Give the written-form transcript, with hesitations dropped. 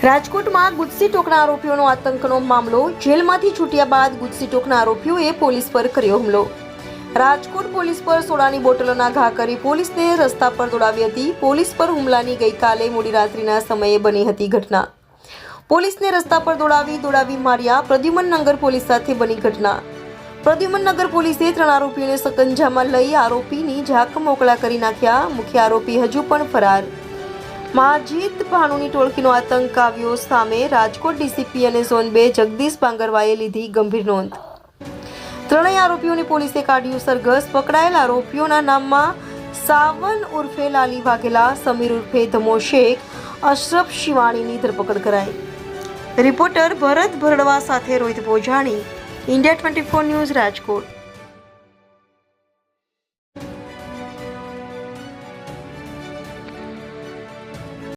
રાજકોટમાં ગુજસી ટોકના આરોપીઓનો આતંકનો મામલો। જેલમાંથી છૂટ્યા બાદ ગુજસી ટોકના આરોપીઓએ પોલીસ પર કર્યો હુમલો। રાજકોટ પોલીસ પર સોડાની બોટલોના ઘા કરી પોલીસને રસ્તા પર દોડાવી હતી। પોલીસ પર હુમલાની ગઈકાલે મોડી રાત્રિના સમયે બની હતી ઘટના। પોલીસને રસ્તા પર દોડાવી માર્યા। પ્રદ્યુમન નગર પોલીસ સાથે બની ઘટના। પ્રદ્યુમન નગર પોલીસે 3 આરોપીઓને સકંજામાં લઈ આરોપીની ઝાક મોકળા કરી નાખ્યા। મુખ્ય આરોપી હજુ પણ ફરાર। માજીદ ભાનુની ટોળકીનો આતંક આવ્યો સામે। રાજકોટ ડીસીપી અને ઝોન 2 જગદીશ પાંગરવાએ લીધી ગંભીર નોંધ। ત્રણેય આરોપીઓની પોલીસે કાઢ્યું સરઘસ। પકડાયેલ આરોપીઓના નામમાં સાવન ઉર્ફે લાલી વાઘેલા, સમીર ઉર્ફે ધમો શેખ, અશરફ શિવાણીની ધરપકડ કરાઈ। રિપોર્ટર ભરત ભરડવા સાથે રોહિત ભોજાણી, ઇન્ડિયા 24 ન્યૂઝ, રાજકોટ।